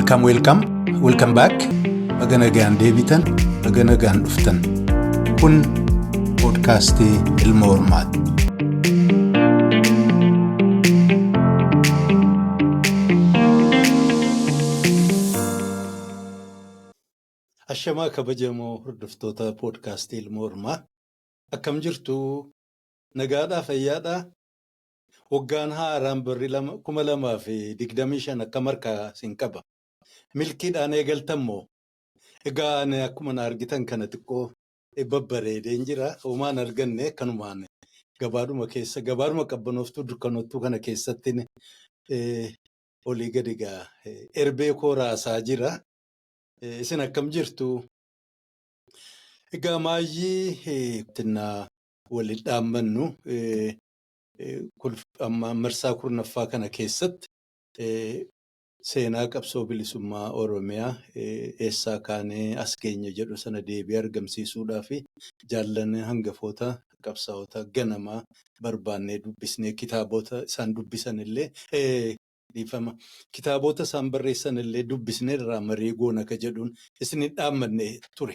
Welcome back. Baga nagaan deebitan, baga nagaan dhuftan. Kun podcastii Ilma Hormaati. Ashamaa kabajamoo hordoftoota podcastii Ilma Hormaa. Akkam jirtu nagaadhaa fayyaadhaa? Waggaan haaraan barri 2025 akka markaa sin qaba. Milkiidhaan eegaltammoo egaa akkuma argitan kana xiqqoo babbareedeen jira. Homaan arganne kanumaan gabaadhuma qabanooftuu dukkanootuu kana keessatti olii gadi erbee koo raasaa jira. Isin akkam jirtu? Egaa maayyii waliin dhaammannu marsaa kurnaffaa kana keessatti seenaa qabsoo bilisummaa Oromiyaa eessaa kaanee as keenya jedhu sana deebii argamsiisuudhaa fi jaallanni hangafoota qabsaa'ota ganamaa barbaannee dubbisnee kitaabota isaan dubbisanillee kitaabota isaan barreessanillee dubbisnee irraa marii goona ka jedhuun isin dhaammanne ture.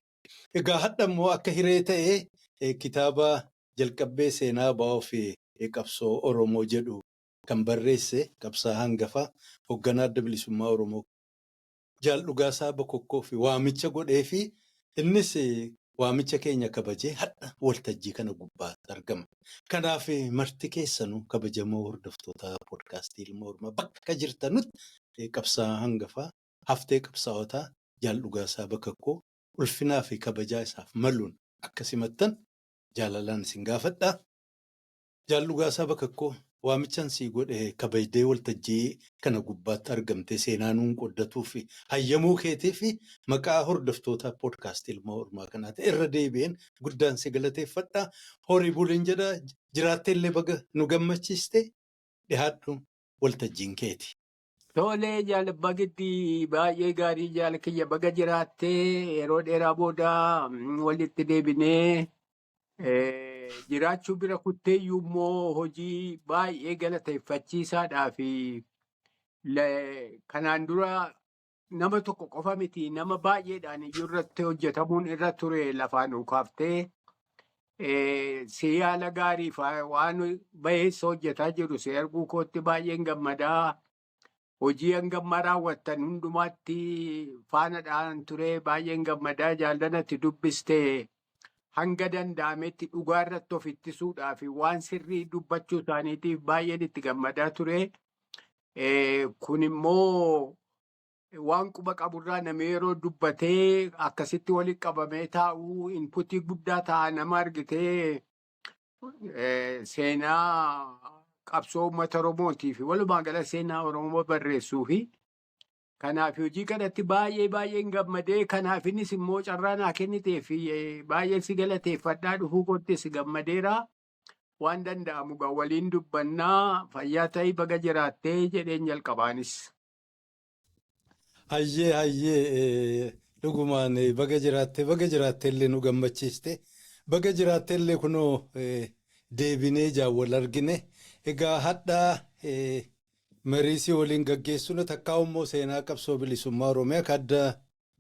Egaa hadha immoo akka hiree ta'ee kitaaba jalqabbee seenaa ba'oo fi qabsoo Oromoo jedhu kan barreesse qabsaa hangafaa hoogganaa adda bilisummaa Oromoo Jaal Dhugaasaa Bokokkoo fi waamicha godhee fi innis waamicha keenya kabajee hadha waltajjii kana gubbaatti argama. Kanaaf marti keessanuu kabajamoo hordoftoota podcastii Ilma Hormaa bakka jirtanutti qabsaa hangafaa haftee qabsaa'otaa Jaal Dhugaasaa Bokokkoo ulfinaa fi kabajaa isaaf maluun akka simattan jaalalaan isin gaafadha. Jaal Dhugaasaa Bokokkoo waamichaan sii godhe kabajdee waltajjii kana gubbaatti argamte seenaanuun qoddatuu fi hayyamuu keetii fi maqaa hordoftoota podcastii Ilma Hormaa kanaati irra deebi'een guddaan si galateeffadha. Horii buliin jedha jiraatteellee baga nu gammachiiste dhihaadhu waltajjiin keeti. Tolee bagitti baay'ee gaarii jaal kiyya baga jiraattee yeroo dheeraa booda walitti deebinee jiraachuu bira kutteeyyuu immoo hojii baay'ee galateeffachiisaadhaa fi kanaan dura nama tokko qofa miti nama baay'eedhaan iyyuu irratti hojjetamuun irra ture lafaan ukaaftee si yaala gaariif waan baheessa hojjetaa jiru si arguu kootti baay'een gammadaa. Hojii hangammaa raawwattan hundumaatti faanadhaan ture baay'een gammadaa jaallanatti dubbiste hanga danda'ametti dhugaa irratti of ittisuudhaaf waan sirrii dubbachuu isaaniitiif baay'een itti gammadaa ture. Kun immoo waan quba qaburraa nama yeroo dubbatee akkasitti walitti qabamee taa'uu inputii guddaa ta'a nama argitee seenaa qabsoo uummata Oromootii fi walumaa gala seenaa Oromoo barreessuu fi kanaaf hojii kanatti baay'een gammadee kanaafinis immoo carraa naa kennitee fi baay'een si galateeffadhaa dhufuu kootti si gammadeera waan danda'amu waliin dubbannaa fayyaa ta'ii baga jiraattee jedheen jalqabaanis. Hayyee dhugumaan baga jiraatteellee nu gammachiiste baga jiraatteellee kunoo deebinee jaawwal argine. Egaa hadhaa mariisii waliin gaggeessuun takkaa immoo seenaa qabsoo bilisummaa Oromiyaa kan adda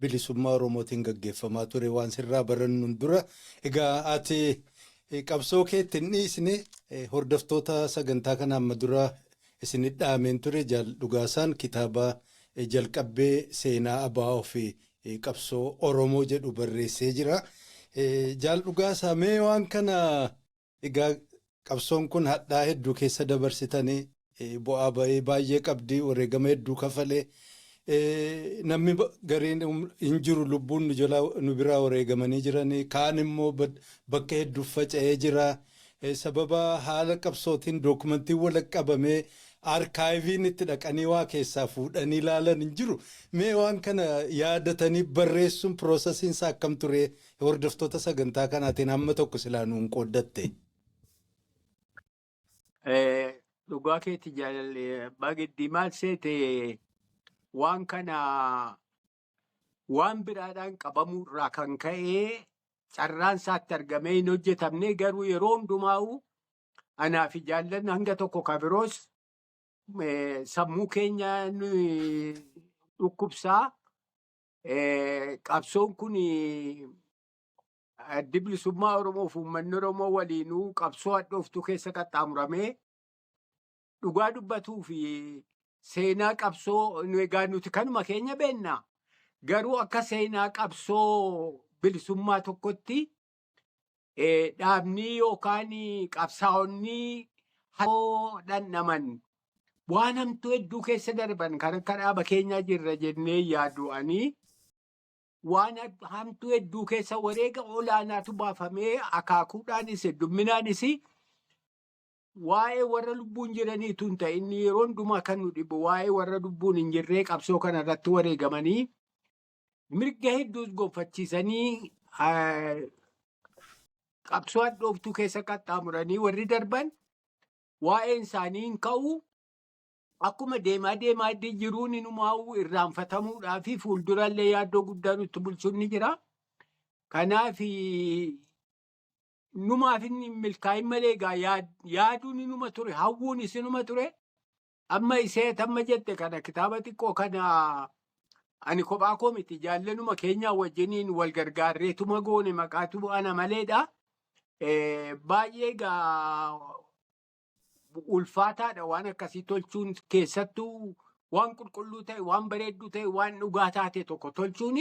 bilisummaa Oromootiin gaggeeffamaa ture waan sirraa barannuun dura. Egaa ati qabsoo keetti hin dhiisne hordoftoota sagantaa kana amma dura isin dhaameen ture Jaal Dhugaasaan kitaaba jalqabbee seenaa ba'oo fi qabsoo Oromoo jedhu barreessee jira. Jaal Dhugaasaa mee waan kana egaa qabsoon kun hadhaa hedduu keessa dabarsitanii bu'aa ba'ee baay'ee qabdii wareegama hedduu kafalee namni gariin hin jiru lubbuun nu biraa wareegamanii jiranii kaan immoo bakka hedduuf faca'ee jira. Sababa haala qabsootiin dookumentiin walitti qabamee arkaayiviin itti dhaqanii waa keessaa fuudhanii ilaalan hin jiru. Mee waan kana yaadatanii barreessuun piroosesiinsaa akkam ture hordoftoota sagantaa kanaatiin hamma tokko silaa nuun qooddatte. Dhugaa keetti bagiddii maal seete waan kana waan biraadhaan qabamuurraa kan ka'ee carraan isaatti argamee hin hojjetamne garuu yeroo hundumaa'u anaa fi jaallanni hanga tokko kabiroos sammuu keenya dhukkubsaa. Qabsoon kun addi bilisummaa Oromoo fi uummanni Oromoo waliinuu qabsoo hadhooftuu keessa qaxxaamuramee dhugaa dubbatuu fi seenaa qabsoo egaa nuti kanuma keenya beennaa. Garuu akka seenaa qabsoo bilisummaa tokkotti dhaabni yookaan qabsaa'onni hoo dhandhaman waan hamtuu hedduu keessa darban kan akka dhaaba keenyaa jirra jennee yaadu'anii waan hamtuu hedduu keessa wareega olaanaatu baafamee akaakuudhaanis heddumminaanis waa'ee warra lubbuun jiraniitu hin ta'in yeroo hundumaa kan nu dhibu waa'ee warra lubbuun hin jirree qabsoo kana irratti wareegamanii mirga hedduus gonfachiisanii qabsoo hadhooftuu keessa qaxxaamuranii warri darban waa'een isaanii hin ka'u. Akkuma deemaa jiruun inumaa'uu irraanfatamuudhaa fi fuuldurallee yaaddoo guddaa nutti bulchuun ni jira. Kanaaf numaaf inni milkaa'in malee egaa yaaduun inuma ture, hawwuunis inuma ture. Amma jette kana kitaaba xiqqoo kana ani kophaa koo miti jaallanuma keenyaa wajjiniin wal gargaarreetuma goone maqaatu ana maleedha. Baay'ee egaa ulfaataadha waan akkasii tolchuun keessattuu waan qulqulluu ta'e waan bareedduu ta'e waan dhugaa taate tokko tolchuun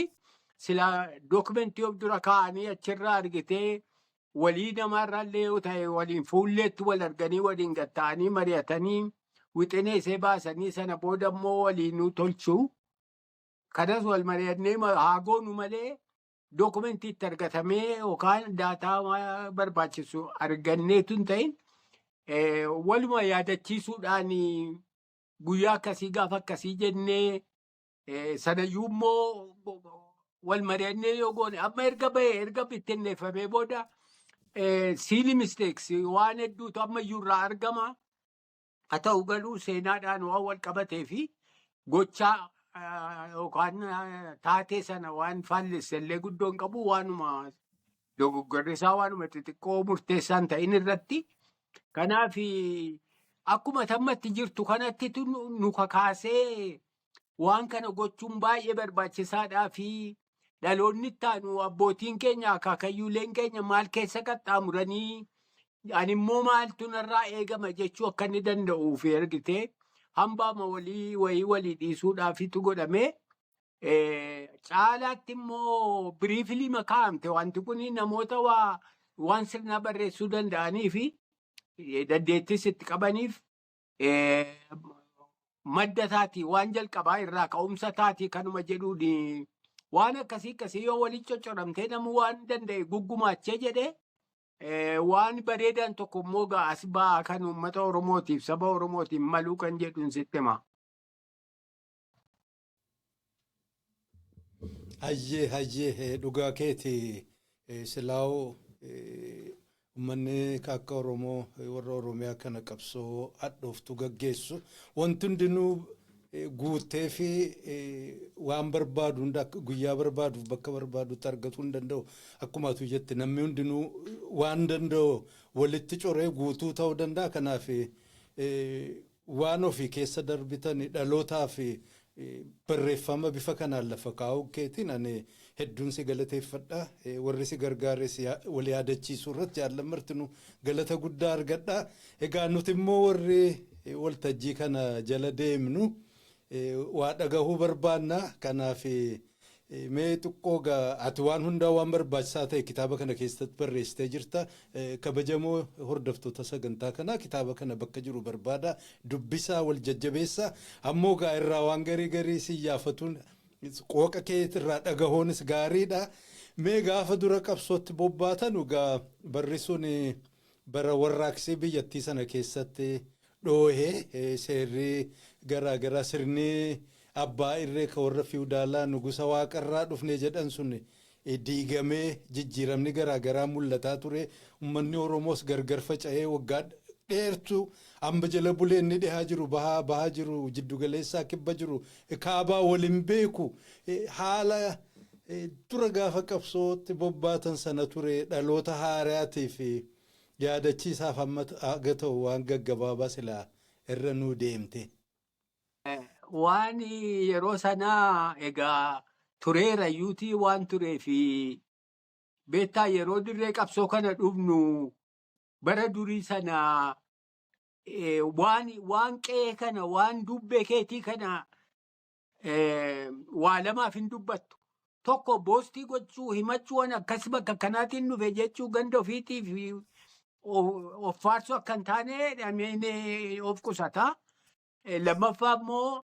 sila dookumentii of dura kaa'anii achirraa argitee walii namaarraallee yoo ta'e waliin fuulleetti wal arganii waliin gatta'anii mari'atanii wixinee isee baasanii sana booda immoo waliinuu tolchuu. Kanas wal mari'annee haa goonu malee dookumentiitti argatamee yookaan daataa barbaachisu arganneetu hin ta'in. Waluma yaadachiisuudhaan guyyaa akkasii gaafa akkasii jennee sanayyuu immoo wal mari'annee yoo goone amma erga bittinneeffamee booda silly mistakes waan hedduutu ammayyuu irraa argama. Haa ta'u garuu seenaadhaan waan wal qabatee fi gochaa yookaan taatee sana waan faallessellee guddoo hin qabu waanuma dogoggorrisaa waanuma xixiqqoo murteessaan ta'in irratti. Kanaaf akkuma tammatti jirtu kanatti nu kakaasee waan kana gochuun baay'ee barbaachisaadhaa fi dhaloonni ittaanu abbootiin keenya akaakayyuuleen keenya maal keessa qaxxaamuranii animmoo maaltu narraa eegama jechuu akka inni danda'uuf ergitee hambaama walii dhiisuudhaafitu godhamee caalaatti immoo biriifilii makaa'amte wanti kun namoota waan sirnaa barreessuu danda'anii fi dandeettis itti qabaniif madda taati waan jalqabaa irraa ka'umsa taati kanuma jedhuun waan akkasii yoo waliin coccoramtee namuu waan danda'e guggumaachee jedhee waan bareedan tokko immoo as ba'aa kan uummata Oromootiif saba Oromootiif maluu kan jedhuun sitti hima. Hayyee dhugaa keeti silaa'oo uummanni akka Oromoo warra Oromiyaa kana qabsoo hadhooftu gaggeessu wanti hundinuu guutee fi waan barbaadu hunda guyyaa barbaaduuf bakka barbaadutti argatuu hin danda'u. Akkuma atu jette namni hundinuu waan danda'u walitti coree guutuu ta'uu danda'a. Kanaaf waan ofii keessa darbitan dhalootaaf barreeffama bifa kanaan lafa kaa'uu keetiin ani hedduun si galateeffadha. Warri si gargaares wal yaadachiisuu irratti jaallan martinu galata guddaa argadha. Egaa nuti immoo warri waltajjii kana jala deemnu waa dhagahuu barbaanna. Kanaaf mee xiqqoo ati waan hundaa waan barbaachisaa ta'e kitaaba kana keessatti barreessitee jirta. Kabajamoo hordoftoota sagantaa kanaa kitaaba kana bakka jiru barbaada dubbisaa wal jajjabeessaa ammoo irraa waan garii si yaafatuun qooqa keetti irraa dhagahoonis gaariidha. Mee gaafa dura qabsootti bobbaatan barrisuun bara warraaqsii biyyattii sana keessatti dhoohee seerri garaa sirni abbaa irree ka warra fiudaalaa nugusa waaqarraa dhufne jedhan sun diigamee jijjiiramni garaa mul'ataa ture. Uummanni Oromoos gargar faca'ee waggaa dheertuu amma jala bulee inni dhihaa jiru bahaa jiru jiddu galeessaa kibba jiru kaabaa waliin beeku haala dura gaafa qabsootti bobbaatan sana ture dhaloota haaraatiif yaadachiisaaf amma aga ta'u waan gaggabaabaa silaa irra nuu deemte. waan yeroo sanaa egaa tureera yuutii waan tureefi beektaa yeroo dirree qabsoo kana dhufnu bara durii sana waan qe'ee kana waan dubbee keetii kana waa lamaaf hin dubbattu. Tokko boostii gochuu himachuu waan akkas bakka kanaatiin dhufe jechuu ganda ofiitiif of faarsuu akka hin taane dhameenee of qusataa. Lammaffaa immoo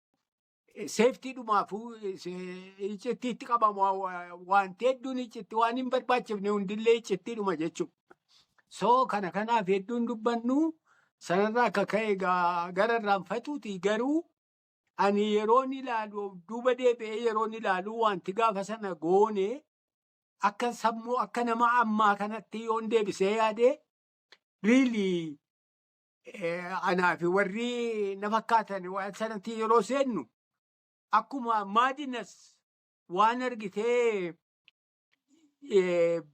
seeftii dhumaafuu icciitti qabamu wanti hedduun icciitti waan hin barbaachifne hundillee icciitti dhuma jechuudha. So kana kanaaf hedduun dubbannu sanarraa akka ka'e gara irraanfatuuti garuu ani yeroon ilaalu duuba deebi'ee yeroon ilaalu wanti gaafa sana goone akka sammuu akka nama ammaa kanatti yoon deebisee yaade riilii anaa fi warri na fakkaatan waan sanatti yeroo seennu akkuma maadinas waan argitee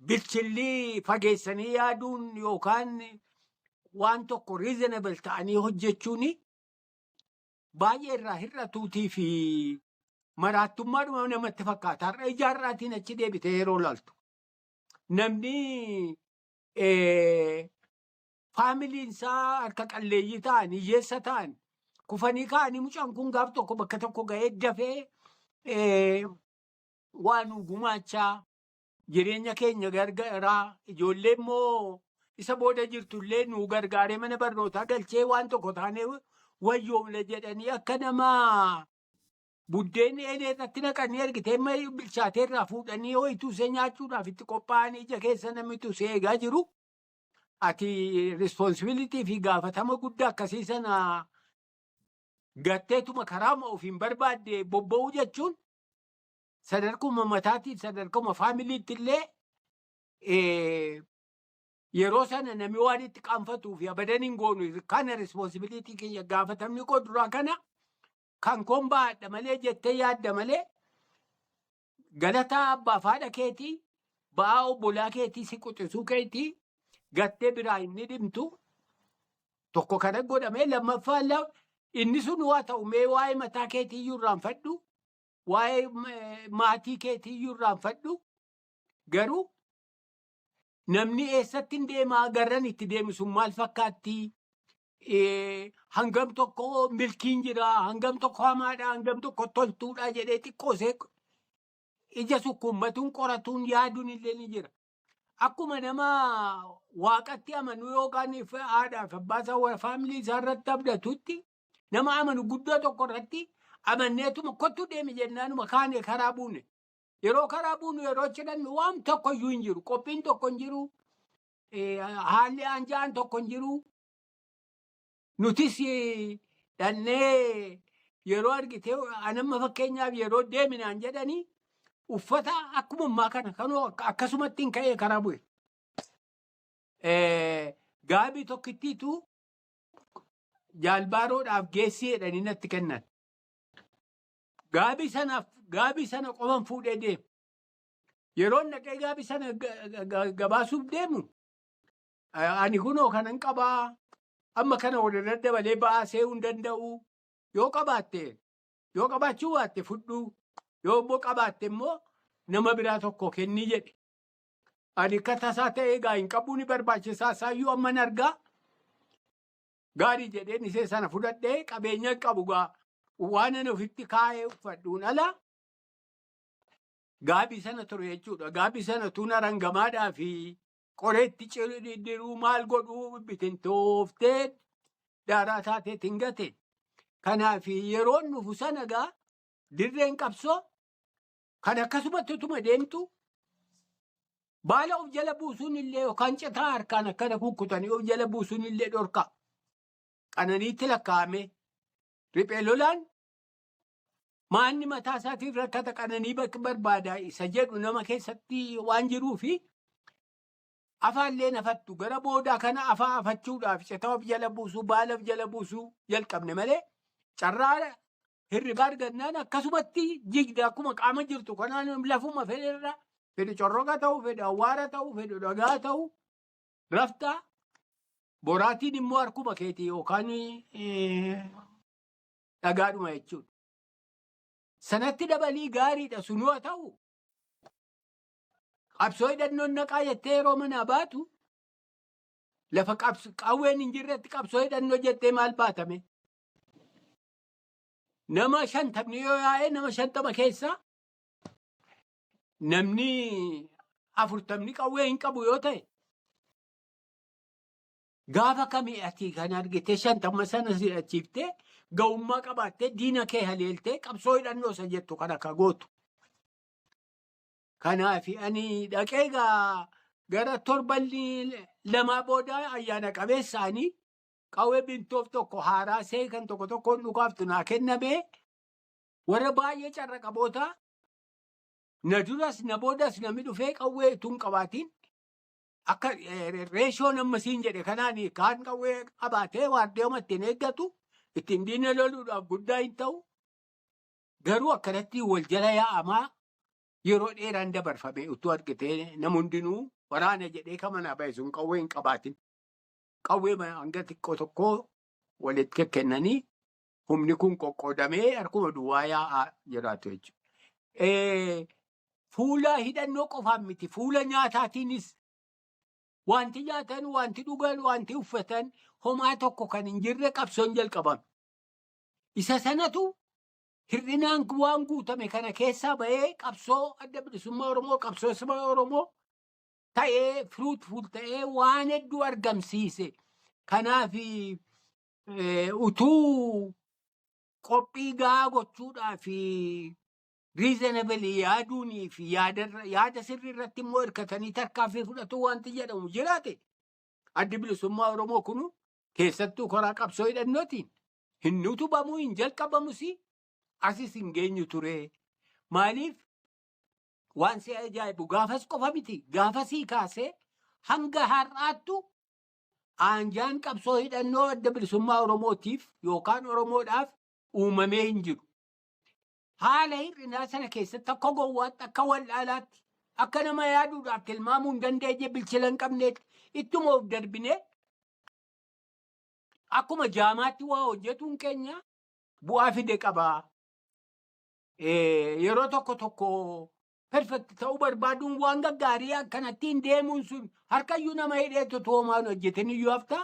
bilchillii fageessanii yaaduun yookaan waan tokko reasonable ta'anii hojjechuuni baay'ee irraa hir'atuutii fi maraattummaadhuma namatti fakkaata. Har'a ijaarraatiin achi deebitee yeroo laaltu namni faamiliin isaa harka qalleeyyii ta'an hiyyeessa ta'an kufanii ka'anii mucaan kun gaaf tokko bakka tokko ga'ee dafee waan gumaachaa jireenya keenya gargaaraa ijoollee immoo isa booda jirtullee nu gargaaree mana barnootaa galchee waan tokko taanee wayyoomne jedhanii akka nama buddeen irratti naqanii argitee bilchaatee irraa fuudhanii ho'ituu see nyaachuudhaaf itti qophaa'anii ija keessa namni tusee eegaa jiru. Ati responsibilitii fi gaafatama guddaa akkasii sana gatteetuma karaa ofiin barbaadde bobba'uu jechuun sadarkuma mataatiif sadarkuma faamiliitti illee yeroo sana namni waan itti qaanfatuu fi abadan hin goonu kana responsibilitii keenya gaafatamni koo duraa kana kan koon baadha malee jettee yaadda malee galataa abbaa faadha keetii ba'aa obbolaa keetii si quxisuu keetii gattee biraa inni dhimtu tokko kana godhamee lammaffaa inni sun waa ta'u mee waa'ee mataa keetii iyyuu irraanfadhu waa'ee maatii keetii iyyuu irraanfadhu garuu namni eessatti hin deemaa garran itti deemu sun maal fakkaatti hangam tokko milkiin jira hangam tokko hamaadha hangam tokko toltuudha jedhee xiqqoosee ija sukkuummatuun qoratuun yaaduun illee ni jira. Akkuma nama waaqatti amanu yookaan haadhaaf abbaasaa faamilii isaa irratti abdatutti nama amanu guddoo tokko irratti amanneetuma kottu deemi jennaanuma kaane karaa buune. Yeroo karaa buunu yeroo jedhannu waan tokko iyyuu hin jiru qophiin tokko hin jiru haalli anjaan tokko hin jiru nutis dhannee yeroo argite anamma fakkeenyaaf yeroo deeminaan jedhanii uffata akkuma ammaa kana kanoo akkasumatti hin ka'ee karaa bu'e. Gaabii tokkittiitu jaalbaaroodhaaf geessii jedhanii natti kennan. Gaabii sana qofan fuudhee deemu. Yeroo naqee gaabii sana gabaasuuf deemu ani kunoo kanan qabaa amma kana walirra dabalee baasee hin danda'u yoo qabaachuu baatte fudhu yoo immoo qabaatte immoo nama biraa tokko kennii jedhe. Ani akka tasaa ta'ee egaa hin qabuu ni barbaachisaa saayyuu amman argaa gaarii jedheen isee sana fudhadhee qabeenya qabu waan ani ofitti kaa'ee uffadhuun ala gaabii sana ture jechuudha. Gaabii sana tuun arangamaadhaa fi qoreetti diruu maal godhuu bitintooftee daaraa taatee tingate. Kanaaf yeroo nufu sana gaa dirreen qabsoo kan akkasumatti utuma deemtu baala of jala buusuun illee yookaan citaa harkaan akkana kukkutanii of jala buusuun illee dhorka. Qananiitti lakkaa'ame riphee lolaan maanni mataa isaatiif rakkata qananii barbaada isa jedhu nama keessatti waan jiruu fi afaallee nafattu gara boodaa kana afaa afachuudhaaf citaa of jala buusuu baala of jala buusuu jalqabne malee carraa hirribaa argannaan akkasumatti jigda akkuma qaama jirtu kanaan lafuma fedherra fedhe corroqa ta'u fedhe awwaara ta'u fedhe dhagaa ta'u raftaa boraatiin immoo harkuma keetii yookaan dhagaadhuma jechuudha. sanatti dabalii gaariidha sun yoo ta'u qabsoo hidhannoon naqaa jettee yeroo manaa baatu lafa qawween hin jirretti qabsoo hidhannoo jettee maal baatame? Nama 50 yoo yaa'e nama 50 keessaa namni 40 qawwee hin qabu yoo ta'e gaafa kamii ati kan argite 50 sana si'achiiftee ga'ummaa qabaattee diina kee haleeltee qabsoo hidhannoo isa jettu kan akka gootu. Kanaaf ani dhaqee gara torbanni lamaa booda ayyaana qabeessaanii qawwee bintoof tokko haaraasee kan tokko tokkoon dhugaaftu naa kennamee warra baay'ee carra qaboota na duras na boodas namni dhufee qawwee tun qabaatiin akka reeshoon ammasiin jedhe kanaan kaan qawwee qabaatee waardeema ittiin eeggatu ittiin diina loluudhaaf guddaa hin ta'u garuu akkanatti wal jala yaa'amaa yeroo dheeraan dabarfame utuu argitee nama hundinuu waraana jedhee kamanaa bahe sun qawwee hin qabaatin. Qawwee hanga xiqqoo tokko walitti kennanii humni kun qoqqoodamee harkuma duwwaa yaa'aa jiraatu jechuudha. Fuula hidhannoo qofaan miti fuula nyaataatiinis wanti nyaatan, wanti dhugan, wanti uffatan homaa tokko kan hin jirre qabsoon jalqabame. Isa sanatu hir'inaan waan guutame kana keessaa bahee qabsoo adda bilisummaa Oromoo, qabsoo saba Oromoo ta'ee fruitful ta'ee waan hedduu argamsiise. Kanaaf utuu qophii gahaa gochuudhaa fi reasonable yaaduunii fi yaada sirrii irratti immoo hirkatanii tarkaanfii fudhatu wanti jedhamu jiraate addi bilisummaa Oromoo kunu keessattuu karaa qabsoo hidhannootiin hin utubamuu hin jalqabamus asis hin geenyu ture. Maaliif waan si ajaa'ibu gaafas qofa miti gaafasii kaasee hanga har'aattu aanjaan qabsoo hidhannoo adda bilisummaa Oromootiif yookaan Oromoodhaaf uumamee hin jiru. Haala hir'inaa sana keessatti akka gowwaatti akka wal'aalaatti akka nama yaaduudhaaf tilmaamuu hin dandeenye bilchila hin qabneetti ittuma of darbinee akkuma jaamaatti waa hojjetuun keenya bu'aa fide qabaa. Yeroo tokko tokko perfect ta'uu barbaaduun waan gaggaarii akkanattiin deemuun sun harkayyuu nama hidheetu toomaan hojjetan iyyuu hafta.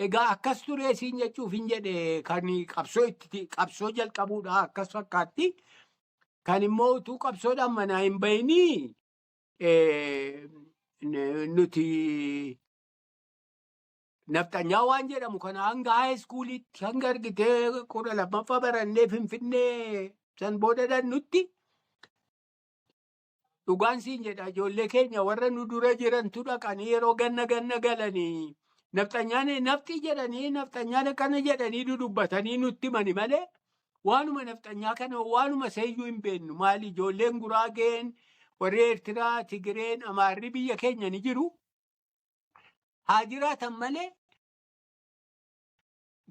Egaa akkas turee siin jechuuf hin jedhe kan qabsoo jalqabuudha akkas fakkaatti. Kan immoo utuu qabsoodhaan manaa hin bahini nuti naftanyaa waan jedhamu kana hanga high schoolitti hanga argitee 12ffaa barannee Finfinnee san booda nutti dhugaan siin jedha ijoollee keenya warra nu dura jirantu dhaqanii yeroo ganna galanii naftanyaan nafti jedhanii naftanyaan kana jedhanii dudubbatanii nutti mani malee waanuma naftanyaa kana waanuma seeyyuu hin beennu. Maali ijoolleen Guraageen warri Eertiraa Tigireen Amaarri biyya keenya ni jiru haa jiraatan malee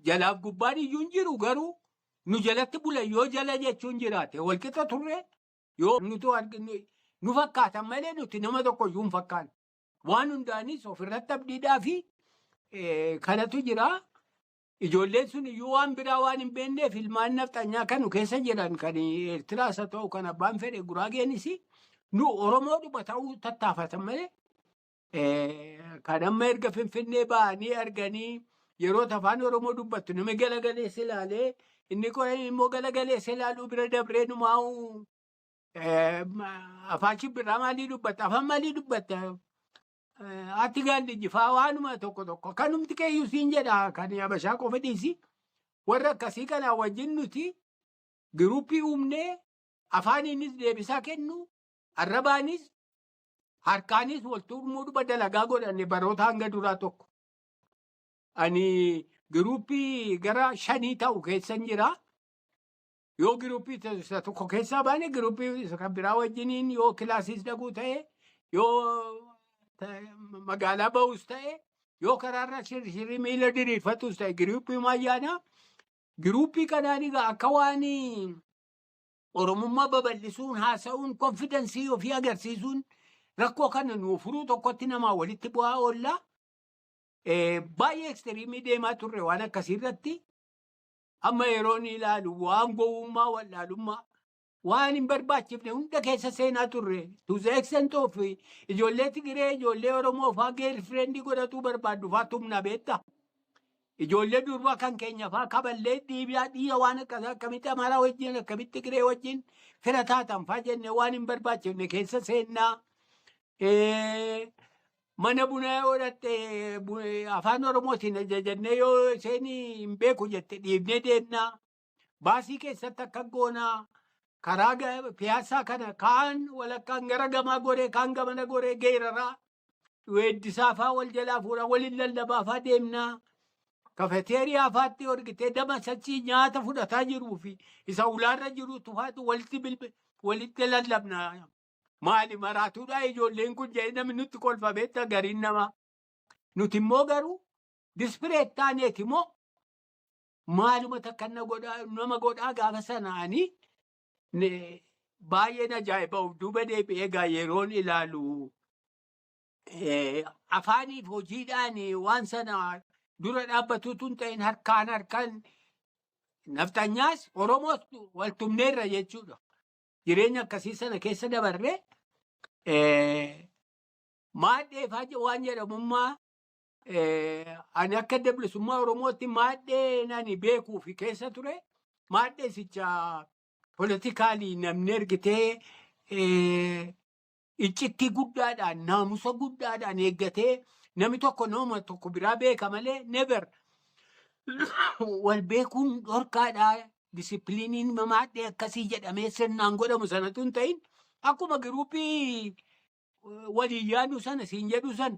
jalaaf gubbaan iyyuu hin jiru. Garuu nu jalatti bulan yoo jala jechuun jiraate walqixa turre yoo nu fakkaatan malee nuti nama tokko iyyuu hin fakkaanne. Waan hundaanis ofirratti abdiidhaa fi kanatu jira. Ijoolleen sun iyyuu waan biraa waan hin beekneef ilmaan naftanyaa kanu keessa jiran kan Eertiraas haa ta'u kan abbaan fedhe Guraageenis nu Oromoodhuma ta'uu tattaafatan malee kan amma erga Finfinnee ba'anii arganii yeroo afaan Oromoo dubbattu nama galagaleessa ilaalee inni kun immoo galagaleessa ilaaluu bira dabree numaa'u afaan shibbiraa maalii dubbatta afaan maalii dubbatta ati gaallijjifaa waanuma tokko kanumti keeyyuu siin jedha kan Habashaa qofa dhiisi. Warra akkasii kanaa wajjin nuti giruuppii uumnee afaaniinis deebisaa kennu arrabaanis harkaanis walturmuudhuma dalagaa godhanne baroota hanga duraa tokko. Ani giruuppii gara 5 ta'u keessan jira. Yoo giruuppii tokko keessaa baane giruuppii kan biraa wajjiniin yoo kilaasiis dhaquu ta'e yoo magaalaa bahus ta'e yoo karaarra shirshirri miila diriirfatus ta'e giruuppii maayyaana. Giruuppii kanaan egaa akka waan Oromummaa babal'isuun haasa'uun konfidensii ofii agarsiisuun rakkoo kana nuu furuu tokkotti namaa walitti bu'aa oolla. Baay'ee ekstiriimii deemaa turre waan akkasii irratti amma yeroo ni ilaalu waan gowwummaa wallaalummaa waan hin barbaachifne hunda keessa seenaa turre. To the extent of ijoollee Tigiree, ijoollee Oromoo faa girlfriendii godhatuu barbaaddu faa tumna beektaa. Ijoollee durbaa kan keenya faa kaballee dhiiraa waan akkamitti Amaaraa wajjin akkamitti Tigiree wajjin fira taatan faa jenne waan hin barbaachifne keessa seennaa. Mana bunaa yoo dhatte afaan Oromootiin ajajannee yoo isheen hin beeku jette dhiibnee deemnaa. Baasii keessatti akka goonaa. Karaa piyaasaa kana kaan walakkaan gara gamaa goree kaan gamana goree geeraraa weeddisaa faa wal jalaa fuudhaa waliin lallabaa faa deemnaa. Kafeteeriyaa faatti horgitee dama sachii nyaata fudhataa jiruu fi isa ulaarra jiru tufaatu walitti lallabnaa. Maali maraatuudhaa ijoolleen kun jedhee namni nutti kolfameetta gariin namaa. Nuti immoo garuu dispireet taaneeti immoo maaluma takka nama godhaa gaafa sanaanii baay'een ajaa'iba of duuba deebi'ee egaa yeroon ilaalu afaaniif hojiidhaan waan sana dura dhaabbatuutu hin ta'in harkaan naftanyaas Oromoos wal tumneerra jechuudha. Jireenya akkasii sana keessa dabarree maadheefaa waan jedhamummaa ani akka dablisummaa Oromootti maadhee nani beekuu fi keessa ture maadheesicha politikaalii namni ergitee iccitti guddaadhaan naamusa guddaadhaan eeggatee namni tokko nama tokko biraa beeka malee never wal beekuun dhorkaadhaa. Disipiliiniin maadhee akkasii jedhamee sirnaan godhamu sanatu hin ta'in akkuma giruupii waliin yaadu sana siin jedhu sana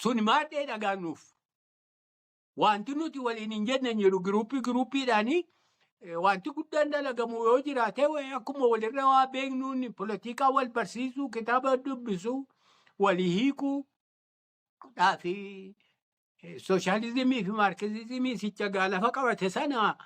sun maadhee dhagaanuuf wanti nuti waliin hin jenne jiru giruupiidhaanii wanti guddaan dalagamu yoo jiraate akkuma walirra waa beeknuun polotikaa wal barsiisuu kitaaba dubbisuu walii hiikuu fi Sooshaalizimii fi maarkizimii sicha gaalafa qabate sana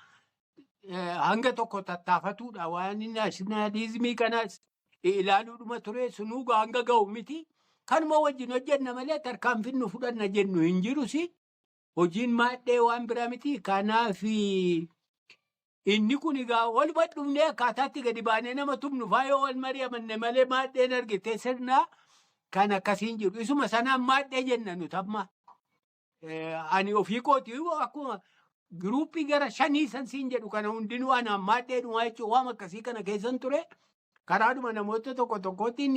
hanga tokko tattaafatuudha. Waan naashinaalizimii kanas ilaaluudhuma ture sunuu hanga ga'u miti. Kanuma wajjin hojjenna malee tarkaanfii nu fudhanna jennu hin jirusi. Hojiin maadhee waan biraa miti. Kanaaf inni kun egaa walumaa dhufnee akkaataatti gadi baanee nama tumnu faayoo wal mari'amanne malee maadheen argitee sirnaa kan akkasiin jiru. Isuma sanaan maadhee jenna nuti amma. Ani ofii kooti akkuma giruupii gara 5 sansiin jedhu kana hundinuu anaan maadheedhumaa jechuun waan akkasii kana keessan ture. Karaadhuma namoota tokko tokkootiin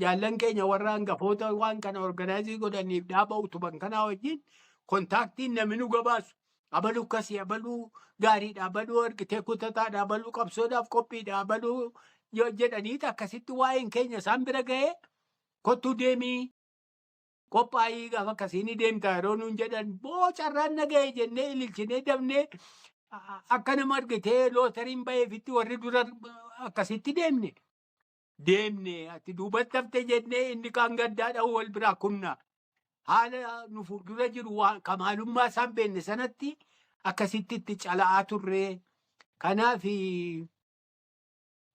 jaallan keenya warra hangafoota waan kana organaayizii godhaniif dhaaba utuban kanaa wajjin kontaaktiin namni nu gabaasu. Abaluu akkasii abaluu gaariidha abaluu argitee kutataadha abaluu qabsoodhaaf qophiidha abaluu jedhaniiti akkasitti waa'een keenya isaan bira ga'ee kottuu deemii. Qophaa'ii gaafa akkasiin deemta yeroo nuun jedhan boocarraan naga'e jennee ililchinee dabnee akka nama argitee lootariin ba'eefitti warri dura akkasitti deemne. Deemne ati duubatti hafte jennee inni kaan gaddaadhaan wal biraa kunna. Haala nu fuuldura jiru kamaalummaa isaan beenne sanatti akkasitti itti cala'aa turre. Kanaaf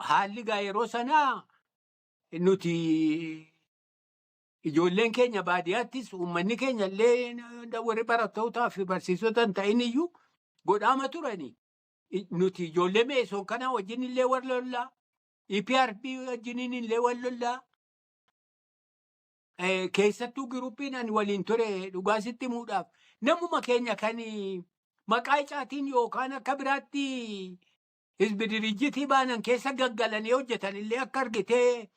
haalli gaa yeroo sanaa nuti. Ijoolleen keenya baadiyyaattis uummanni keenya illee warri barattootaa fi barsiisota hin ta'in iyyuu godhaama turani. Nuti ijoollee meesoo kana wajjin illee wal lollaa. EPRP wajjiniin illee wal lollaa. Keessattuu giruupiin ani waliin ture dhugaasitti himuudhaaf. Namuma keenya kan maqaa icaatiin yookaan akka biraatti hizbi dirijjitii baanan keessa gaggalanii hojjetan illee akka argitee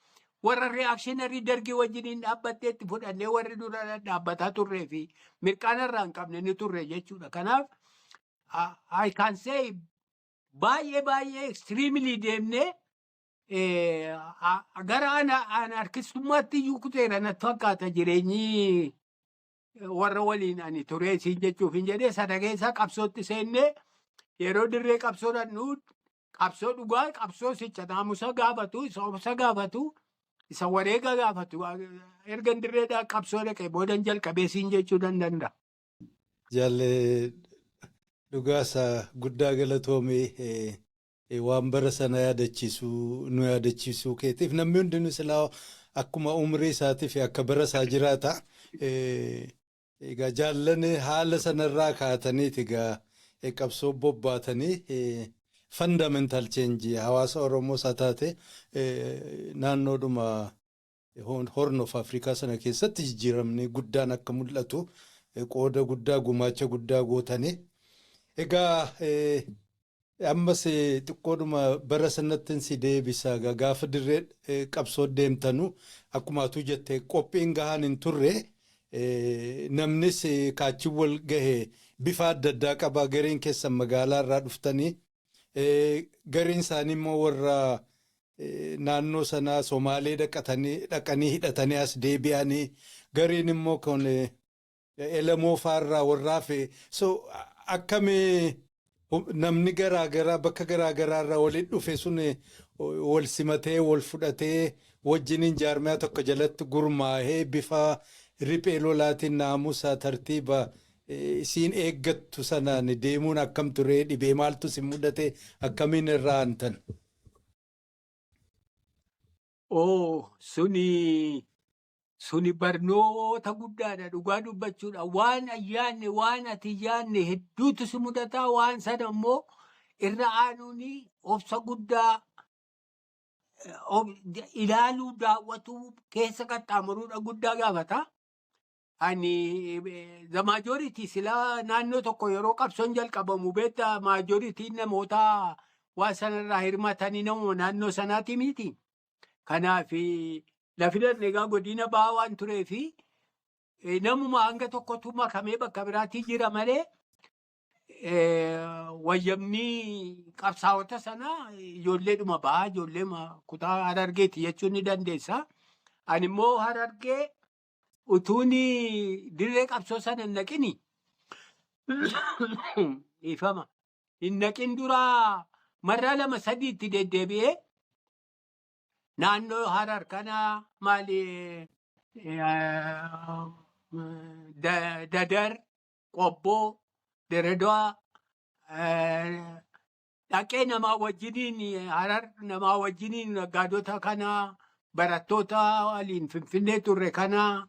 warra reakshiinarii dargii wajjiniin dhaabbattee itti fudhannee warri dura dhaabbataa turree fi mirqaanarraa hin qabne ni turre jechuudha. Kanaaf I can say baay'ee extremely deemnee gara anarkistummaatti iyyuu kuteera natti fakkaata jireenyi warra waliin ani turee siin jechuuf hin jedhee sana keessaa qabsootti seennee yeroo dirree qabsoodhaan qabsoo dhugaa qabsoo sicha naamusa gaafatu isa gaafatu. Isa wareega gaafatu erga dirreedhaa qabsoo dhaqee boodan jalqabee siin jechuu danda'a. Jaallee dhugaasaa guddaa galatoomee waan bara sana nu yaadachiisuu keetiif namni hundinuu silaa akkuma umrii isaatii fi akka bara isaa jiraata. Egaa jaallan haala sanarraa kaataniiti egaa qabsoo bobbaatanii fundamental change hawaasa Oromoo isaa taate naannoodhuma Horn of Afrikaa sana keessatti jijjiiramni guddaan akka mul'atu qooda guddaa gumaacha guddaa gootanii. Egaa ammas xiqqoodhuma bara sanatti si deebisa gaafa dirree qabsoo deemtanu akkuma atu jette qophiin gahaan hin turre namnis kaachi wal gahe bifa adda addaa qaba. Gariin keessan magaalaa irraa dhuftanii gariin isaanii immoo warra naannoo sanaa Somaalee dhaqanii hidhatanii as deebi'anii gariin immoo kun Elamoo faarraa warraaf so akkamii namni garaagaraa bakka garaagaraa irraa walitti dhufe sun wal simatee wal fudhatee wajjiniin jaarmiyaa tokko jalatti gurmaa'ee bifa riphee lolaatiin naamusa tartiiba isiin eeggattu sanaan deemuun akkam ture dhibee maaltu si mudate akkamiin irraa aantan? Suni barnoota guddaadha dhugaa dubbachuudha. Waan ayyaanne waan ati yaanne hedduutu si mudataa waan sana immoo irra aanuuni obsa guddaa ilaaluu daawwatuu keessa qaxxaamuruudha guddaa gaafata. Ani the majority sila naannoo tokko yeroo qabsoon jalqabamu beektaa majoritiin namoota waan sanarraa hirmatanii namoota naannoo sanaati miti. Kanaaf lafidan egaa godina ba'aa waan tureefi namuma hanga tokkotu makamee bakka biraatii jira malee wayyamni qabsaa'ota sana ijoolleedhuma ba'aa ijoollee kutaa Harargeeti jechuun ni dandeessa. Ani immoo Harargee utuun dirree qabsoo sana hin naqini ifama hin naqin duraa marraa lama sadiitti deddeebi'ee naannoo Harar kana maali Dadar, Qobboo, Dirreedawaa dhaqee namaa wajjiniin Harar namaa wajjiniin naggaadota kana barattoota waliin Finfinnee turre kana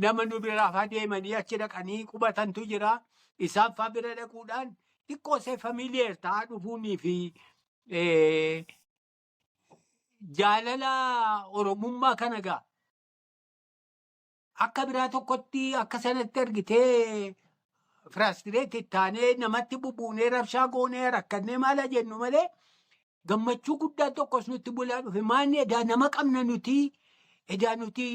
nama nu biraaf adeemanii achi dhaqanii qubatantu jira. Isaan faa bira dhaquudhaan xiqqoo see familiyeer ta'aa dhufuunii fi jaalala Oromummaa kana gaa akka biraa tokkotti akka sanatti argitee firaastireetii taanee namatti bubuunee rabshaa goonee rakkannee maala jennu malee gammachuu guddaa tokkos nutti bulaa dhufe maanni edaa nama qabna nuti edaa nuti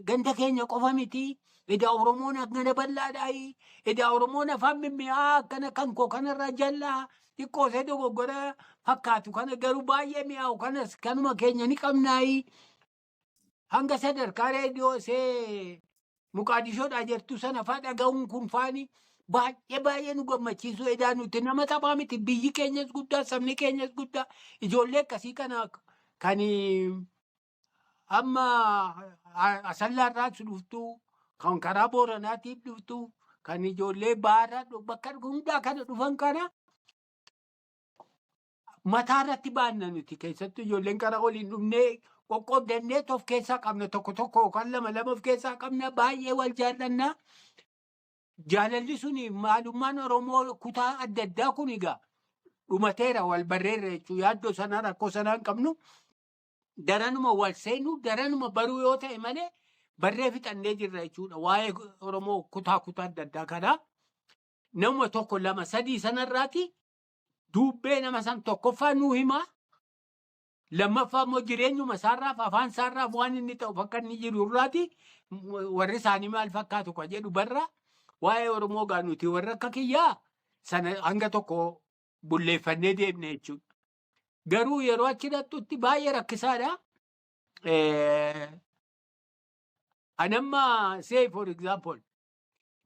ganda keenya qofa miti edaa Oromoon akkana bal'aadhaayi edaa Oromoon afaan mimmi'aa akkana kan koo kanarra jallaa xiqqoo see dogoggora fakkaatu kana garuu baay'ee mi'aawu kanas kanuma keenya ni qabnaayi hanga sadarkaa reediyoo see Muqaadishoodhaa jirtu sana faa dhaga'uun kun faani baay'ee nu gammachiisu edaa nuti nama taphaa miti biyyi keenyas guddaa sabni keenyas guddaa ijoollee akkasii kana kan amma asallaarraas dhuftu kan karaa booranaatiif dhuftu kan ijoollee baarraa bakka hundaa kana dhufan kana mataarratti baanna nuti keessattuu ijoolleen karaa waliin dhufnee qoqqoodannee of keessaa qabna tokko yookaan lama of keessaa qabna baay'ee wal jaallannaa. Jaalalli suni maalummaan Oromoo kutaa adda addaa kun egaa dhumateera wal barreerra jechuun yaaddoo sanaa rakkoo sanaa hin qabnu daranuma wal seenu daranuma baruu yoo ta'e malee barree fixannee jirra jechuudha. Waa'ee Oromoo kutaa adda addaa kanaa nama tokko lama sadii sanarraati dubbee nama san tokkoffaa nuu himaa. Lammaffaa immoo jireenyuma isaarraaf afaan isaarraaf waan inni ta'u fakka inni jiru irraati warri isaanii maal fakkaatu kan jedhu barra waa'ee Oromoo gaa nuti warra akka kiyyaa sana hanga tokko bulleeffannee deemne jechuudha. Garuu yeroo achi dhaqxutti baay'ee rakkisaadha. Anamma say for example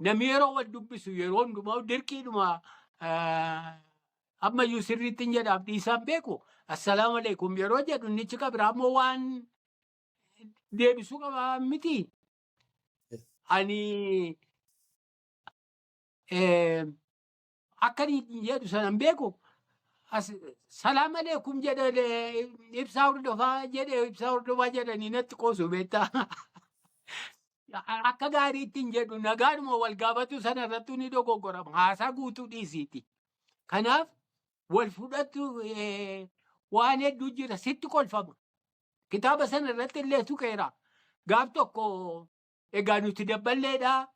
namni yeroo wal dubbisu yeroo hundumaa dirqiidhuma ammayyuu sirriitti hin jedhaaf dhiisaan beeku. Assalaamu alaikum yeroo jedhu nichi qabraa immoo waan deebisuu qaba miti. Ani akkanii jedhu sanan beeku. Salaamu alaikum jedhe ibsaa hordofaa jedhanii natti qoosu beektaa. Akka gaariitti hin jedhu nagaadhuma wal gaafatu sanarrattuu ni dogoggorama. Haasaa guutuu dhiisiiti. Kanaaf wal fudhatu waan hedduu jira sitti kolfama. Kitaaba sana irratti illee tuqeera. Gaaf tokko egaa nuti dabballeedha.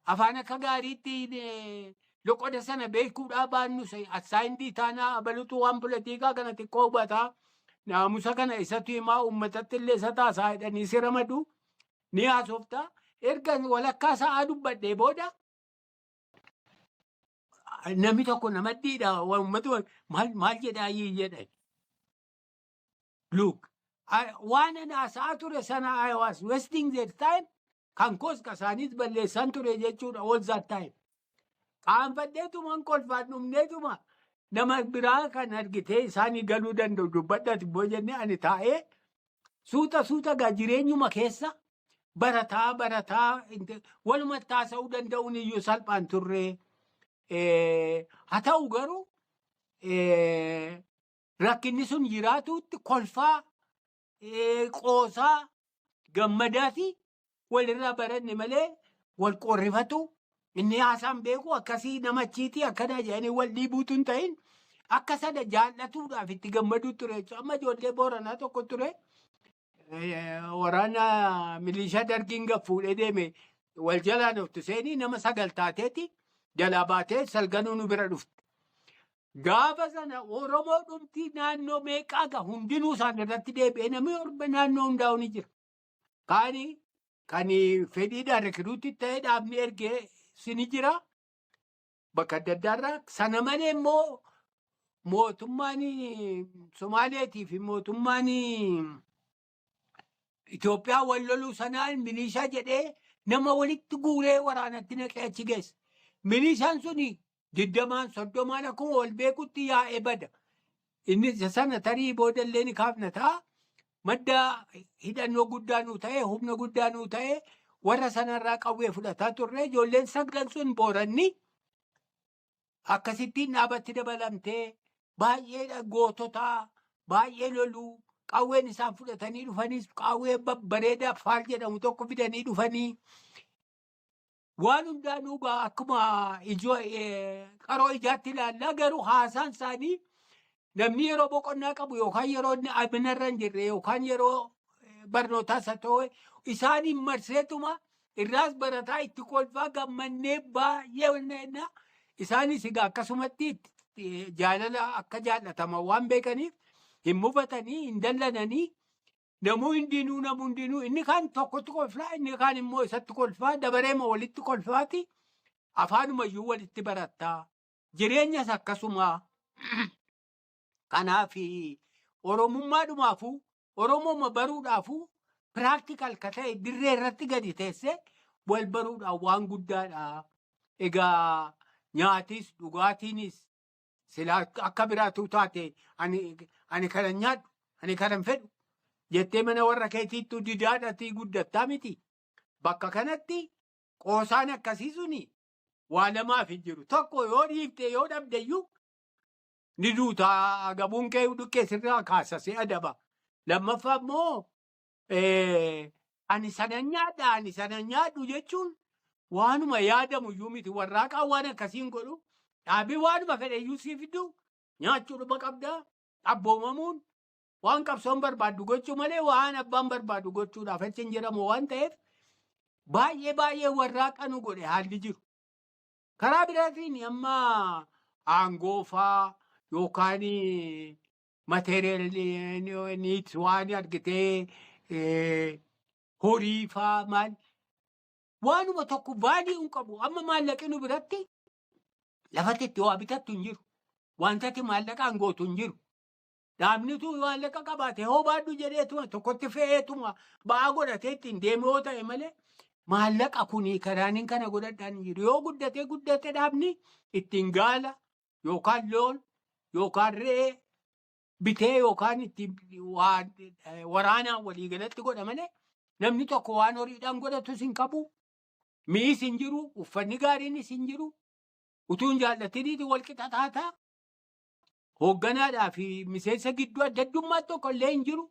Afaan akka gaariitti loqoda sana beekuudhaa baannu assaayintii taanaa abalutu waan politikaa kana xiqqoo hubataa. Naamusa kana isatu himaa uummatatti illee isa taasaa jedhanii si ramadu ni haasofta. Erga walakkaa sa'aa dubbadhee booda namni tokko namaddiidha. Uummatu maal jedhaa jedhan. Look, waan ani haasa'aa ture sana I was wasting their time. Kan koos kasaanis balleessan ture jechuudha all that time. Qaanfadheetumaan kolfaan dhumneetuma nama biraa kan argitee isaanii galuu danda'u dubbadhati boo jennee ani taa'ee suuta gaa jireenyuma keessa barataa walumatti haasa'uu danda'uun iyyuu salphaan turre. Haa ta'u garuu rakkinni sun jiraatuutti kolfaa qoosaa gammadaa fi walirraa baranne malee wal qorrifatu inni haasaan beeku akkasii namachiiti akkana jedhanii wal dhiibuutu hin ta'in akka sana jaallatuudhaaf itti gammaduu ture. Amma ijoollee Booranaa tokko ture waraana milishaa dargiin gaffuudhee deeme wal jalaa dhuftu seenii nama 9 taateeti jalaa baatee salganuu nu bira dhufte. Gaafa sana Oromoo dhumtii naannoo meeqaa gaa hundinuu isaan irratti deebi'ee namni orba naannoo hundaa'u ni jira. Kan fedhiidhaan rikiruutti ta'ee dhaabni ergee sini jira bakka adda addaarraa. Sana malee immoo mootummaan Somaaleetii fi mootummaan Itoophiyaa wal loluu sanaan milishaa jedhee nama walitti guuree waraanatti naqee achi geesse. Milishaan suni 20-30 akkuma wal beekutti yaa'ee bada. Inni sana tarii boodallee ni kaafna ta'a. Madda hidhannoo guddaa nuu ta'e humna guddaa nuu ta'e warra sanarraa qawwee fudhataa turre. Ijoolleen 9 sun Booranni akkasittiin dhaabatti dabalamtee baay'ee goototaa baay'ee loluu qawween isaan fudhatanii dhufanis qawwee bareedaa faal jedhamu tokko fidanii dhufanii waan hundaanuu akkuma qaroo ijaatti ilaallaa. Garuu haasaan isaanii namni yeroo boqonnaa qabu yookaan yeroo inni abinarra hin jirre yookaan yeroo barnootaas haa ta'u isaaniin marseetuma irraas barataa itti kolfaa gammannee baay'ee isaanis egaa akkasumatti jaalala akka jaallataman waan beekaniif hin mufatanii hin dallananii namuu hundinuu inni kaan tokkotti kolfaa inni kaan immoo isatti kolfaa dabareema walitti kolfaati afaanumayyuu walitti barattaa jireenyas akkasuma. Kanaaf Oromummaadhumaafuu Oromooma baruudhaafuu piraaktikal ka ta'e dirree irratti gadi teesse wal baruudhaaf waan guddaadha. Egaa nyaatis dhugaatiinis silaa akka biraatu taate ani kana nyaadhu ani kana fedhu jettee mana warra keetiittuu didaadhatii guddattaa miti. Bakka kanatti qoosaan akkasii suni waa lamaaf hin jiru. Tokko yoo dhiifte yoo dhabdeyyuu ni duutaa gabuun kee dhukkee sirraa kaasa si adaba. Lammaffaa immoo ani sana nyaadhu jechuun waanuma yaadamu iyyuu miti. Warraaqaa waan akkasiin godhu dhaabii waanuma fedheyyuu sii fiddu nyaachuudhuma qabdaa. Abboomamuun waan qabsoon barbaaddu gochuu malee waan abbaan barbaadu gochuudhaaf achi hin jedhamu waan ta'eef baay'ee warraaqa nu godhe haalli jiru. Karaa biraatiin amma aangoofaa yookaan mateeriyaalii waan argitee horiifaa maal waanuma tokko baadii hin qabu. Amma maallaqi nu biratti lafatti itti waa bitattu hin jiru. Wantati maallaqaan gootu hin jiru. Dhaabnitu maallaqa qabaate hoo baadhu jedheetuma tokkotti fe'eetuma ba'aa godhatee ittiin deeme yoo ta'e malee maallaqa kuni karaaniin kana godhadhaan hin jiru. Yoo guddate dhaabni ittiin gaala yookaan loon yookaan re'ee bitee yookaan ittiin waraanaan waliigalatti godha malee namni tokko waan horiidhaan godhatus hin qabu. Mi'is hin jiru, uffanni gaariinis hin jiru. Utuun jaallatiniiti wal qixa taataa. Hoogganaadhaa fi miseensa gidduu adda addummaa tokko illee hin jiru.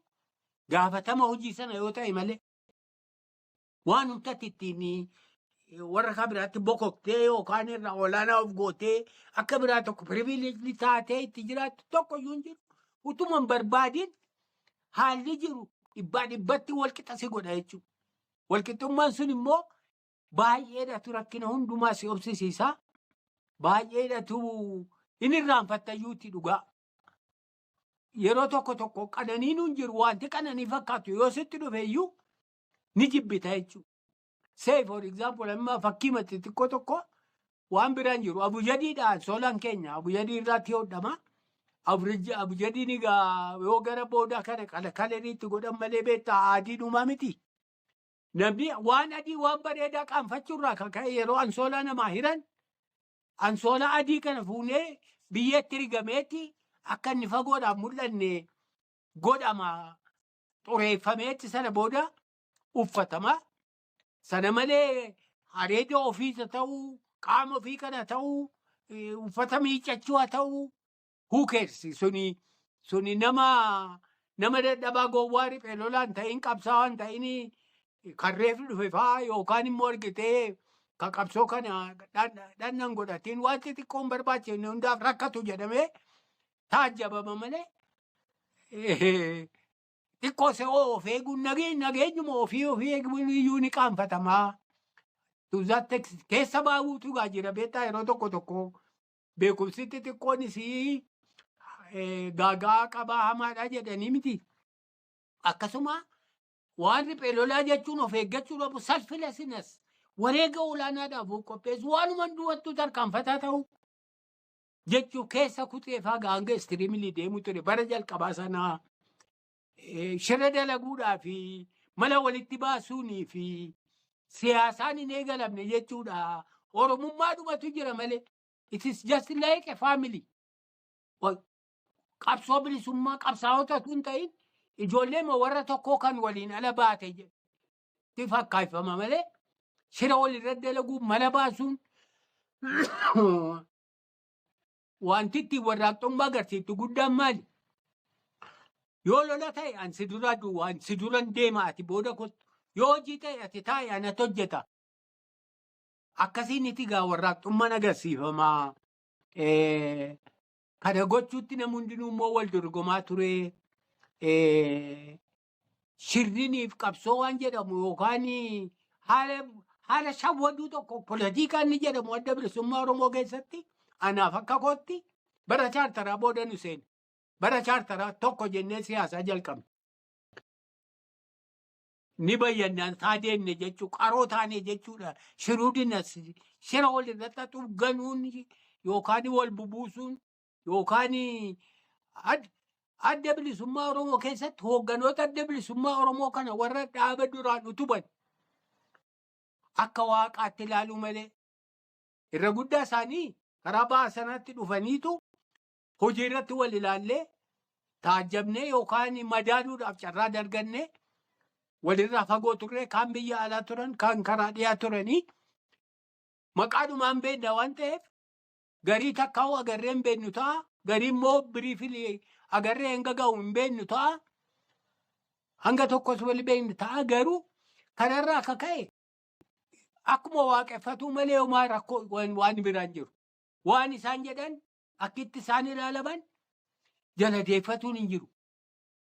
Gaafatama hojii sana yoo ta'e malee waan humtatti ittiin warra kaan biraatti bokoktee yookaan irraa olaanaa of gootee akka biraa tokko privileejii taatee itti jiraattu tokko iyyuu hin jiru. Utuma hin barbaadin haalli jiru dhibbaa dhibbatti walqixa si godha jechuudha. Walqixxummaan sun immoo baay'eedhatu rakkina hundumaa si obsisiisa. Baay'eedhatu inni irraanfattayyuutti dhugaa. Yeroo tokko tokko qananiin hin jiru wanti qananii fakkaatu yoo sitti dhufe iyyuu ni jibbita jechuudha. Say for example amma fakkii matti xiqqoo tokko waan biraan jiru abujadiidhaan soolaan keenya abujadii irratti hodhama. Abujadiin egaa yoo gara booda kana kaleriitti godhan malee beektaa adii dhumaa miti. Namni waan adii waan bareedaa qaanfachuurraa kan ka'e yeroo ansoolaa namaa hiran ansoolaa adii kana fuunee biyyatti rigameetti akka inni fagoodhaan mul'anne godhama xureeffameetti sana booda uffatama. Sana malee areeda ofiisa ta'uu qaama ofii kana ta'uu uffata miiccachuu haa ta'uu huukersi suni nama dadhabaa gowwaa riphee lolaan ta'in qabsaawaan ta'in karreef dhufe fa'aa yookaan immoo argitee kan qabsoo kana dhannan godhatiin wanti xiqqoon barbaachifne hundaaf rakkatu jedhamee taajjabama malee xiqqoo se'oo of eeguun nageenyuma ofii eeguun iyyuu ni qaanfatamaa. Keessa baawuutu gaa jira beektaa yeroo tokko beekumsitti xiqqoonis gaagaa qabaa hamaadha jedhanii miti. Akkasuma waan riphee lolaa jechuun of eeggachuu dhabu selflessness wareega olaanaadhaaf qopheessu waanuma duwwattuu tarkaanfataa ta'u jechuu keessa kuteefaa gaanga istiriimilii deemu ture bara jalqabaa sanaa shira dalaguudhaa fi mala walitti baasuunii fi siyaasaan hin eegalamne jechuudha. Oromummaa dhumatu jira malee it is just like a family. Qabsoo bilisummaa qabsaa'ota tun ta'in ijoollee warra tokkoo kan waliin ala baate jedhu fakkaifama malee shira walirra dalaguu mala baasuun wanti ittiin warraaqxummaa agarsiiftu guddaan maali? Yoo lola ta'e ansi dura duwwaa ansi duran deema ati booda kottu yoo hojii ta'e ati taa'e anatu hojjeta. Akkasiin itti gaa warraaqxummaan agarsiifamaa. Kana gochuutti namni hundinuu immoo wal dorgomaa ture. Shirriniif qabsoo waan jedhamu yookaan haala shawwaduu tokko poolitikaan ni jedhamu adda bilisummaa Oromoo keessatti anaaf akka kootti bara chaartaraa booda nu seene. Bara chaartaraa tokko jennee siyaasaa jalqabne. Ni bayyannaan taadeemne jechuu qaroo taane jechuudha. Shiruudinas shira walirratti xugganuun yookaan wal bubuusuun yookaan adda bilisummaa Oromoo keessatti hoogganoota adda bilisummaa Oromoo kana warra dhaaba duraan utuban akka waaqaatti ilaaluu malee irra guddaa isaanii karaa ba'a sanatti dhufaniitu hojii irratti wal ilaallee taajjabnee yookaan madaaluudhaaf carraa dargannee walirraa fagoo turre kaan biyya alaa turan kaan karaa dhiyaa turanii maqaadhumaan beekna waan ta'eef garii takkaa'u agarree hin beeknu ta'a. Garii immoo biriifilii agarree hanga ga'u hin beeknu ta'a. Hanga tokkos wali beeknu ta'a garuu kanarraa akka ka'e akkuma waaqeffatu malee homaa rakkoo waan biraan jiru. Waan isaan jedhan akkitti isaan ilaalaman jala deeffatuun hin jiru.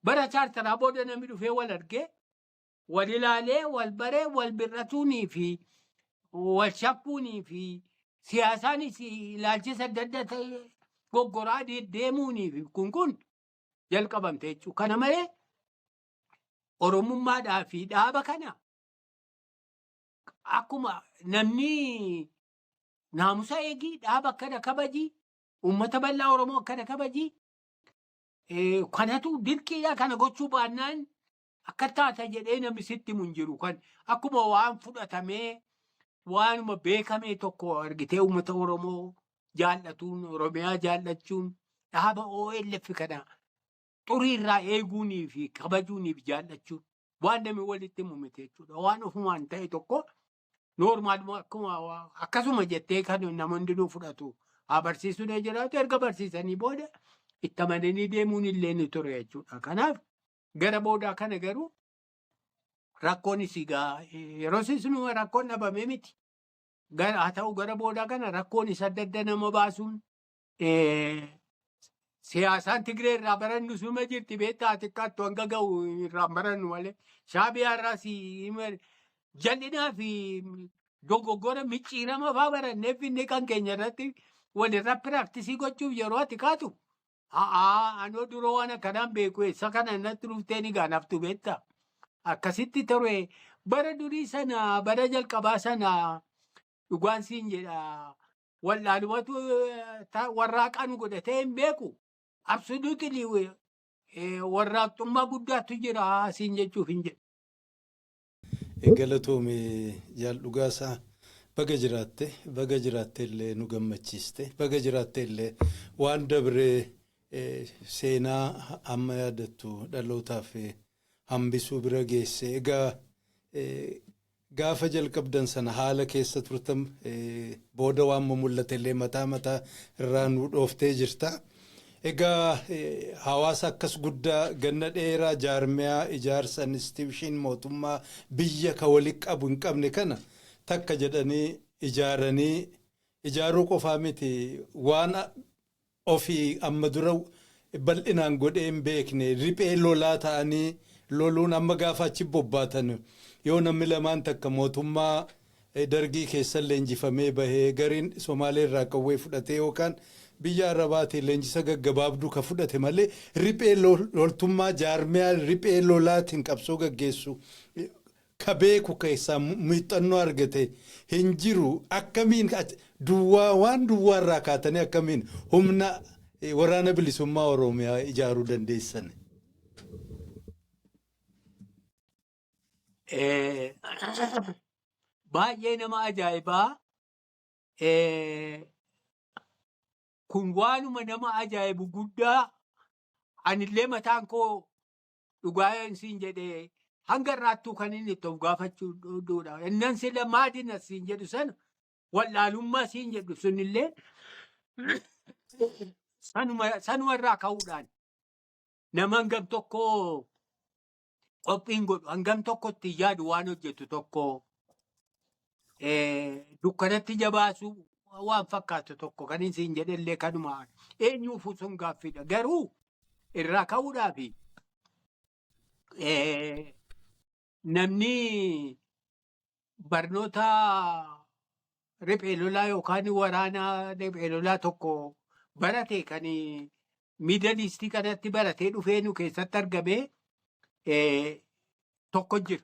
Bara chaartaraa booda namni dhufee wal argee wal ilaalee wal baree wal birratuunii fi wal shakkuunii fi siyaasaanis ilaalchisa adda adda ta'e goggoraa deemuunii fi kun jalqabamte jechuudha. Kana malee Oromummaadhaa fi dhaaba kana akkuma namni naamusa eegii dhaaba akkana kabajii uummata bal'aa Oromoo akkana kabajii kanatu dirqiidha. Kana gochuu baannaan akka taata jedhee namni sitti himu hin jiru. Kan akkuma waan fudhatamee waanuma beekamee tokko argitee uummata Oromoo jaallatuun Oromiyaa jaallachuun dhaaba OLF kana xuriirraa eeguunii fi kabajuuniif jaallachuun waan namni walitti himumete jechuudha. Waan ofumaan ta'e tokko noormaaluma akkasuma jettee kan namoonni hundinuu fudhatu haa barsiisuun jiraatu erga barsiisanii booda itti amananii deemuun illee ni ture jechuudha. Kanaaf gara boodaa kana garuu rakkoon isigaa yeroo sisnuma rakkoon dhabame miti. haa ta'u gara boodaa kana rakkoon isa adda adda nama baasuun siyaasaan Tigree irraa barannu suma jirti beektaa xiqqaattu hanga ga'u irraa barannu malee Shaabiyaa irraas jal'inaa fi dogoggora micciirama fa'aa baranneef inni kan keenya irratti walirra piraaktisii gochuuf yeroo ati kaatu anoo duroo waan akkanaan beeku isa kana natti dhuftee ni gaanaftu beektaa akkasitti ture bara durii sana bara jalqabaa sana dhugaan siin jedha wallaalumatu warraaqaan godhatee hin beeku absoluutili warraaqxummaa guddaatu jira siin jechuuf hin jedhu. Galatoome jaal dhugaasaa baga jiraatte illee nu gammachiiste baga jiraatte illee waan dabree seenaa amma yaadattu dhalootaaf hambisuu bira geesse egaa gaafa jalqabdan sana haala keessa turtan booda waan mul'ate illee mataa irraa nu dhooftee jirta. Egaa hawaasa akkas guddaa ganna dheeraa jaarmiyaa ijaarsa instituushin mootummaa biyya ka walitti qabu hin qabne kana takka jedhanii ijaaruu qofaa miti waan ofii amma dura bal'inaan godhee hin beekne riphee lolaa ta'anii loluun amma gaafa achi bobbaatan yoo namni lamaan takka mootummaa dargii keessa leenjifamee bahee gariin Somaalee irraa qawwee fudhatee yookaan biyya Arabaatiin leenjisa gaggabaabduu ka fudhate malee riphee loltummaa jaarmiyaa riphee lolaatiin qabsoo gaggeessu ka beeku keessaa muuxannoo argate hin jiru akkamiin waan duwwaa irraa kaatanii akkamiin humna waraana bilisummaa Oromiyaa ijaaruu dandeessan. Baay'ee nama ajaa'ibaa. Kun waanuma nama ajaa'ibu guddaa anillee mataan koo dhugaa siin jedhee hanga irraattuu kan inni itti of gaafachuudha. Innan sila maadina siin jedhu sana wallaalummaa siin jedhu sunillee sanuma irraa ka'uudhaan nama hangam tokko qophiin godhu hangam tokkotti yaadu waan hojjetu tokko dukkanatti jabaasu waan fakkaatu tokko kan isin jedhellee kanuma eenyuufuu sun gaaffiidha garuu irraa ka'uudhaaf namni barnoota riphee lolaa yookaan waraana riphee lolaa tokko barate kan miidaliistii kanatti baratee dhufee nu keessatti argame tokko jira.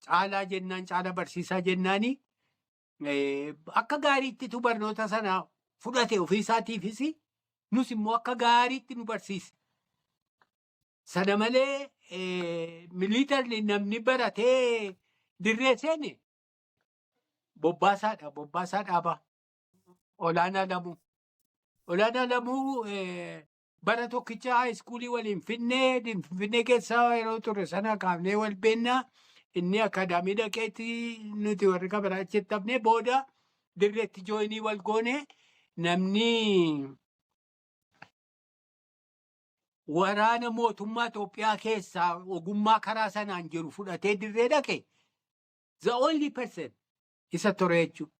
Caalaa jennaan caala barsiisaa jennaani. Akka gaariittitu barnoota sana fudhate ofiisaatiifis nus immoo akka gaariitti nu barsiise. Sana malee miliitarli namni baratee dirree seene bobbaasaa dhaabaa. Olaanaa lamuu bara tokkicha haayiskuulii waliin finfinnee keessaa yeroo turre sana kaafnee wal beennaa. Inni akaadaamii dhaqeetti nuti warri kabaraa achitti hafnee booda dirreetti jooyinii wal goone namni waraana mootummaa Itoophiyaa keessaa ogummaa karaa sanaan jiru fudhatee dirree dhaqe the only person isa ture jechuudha.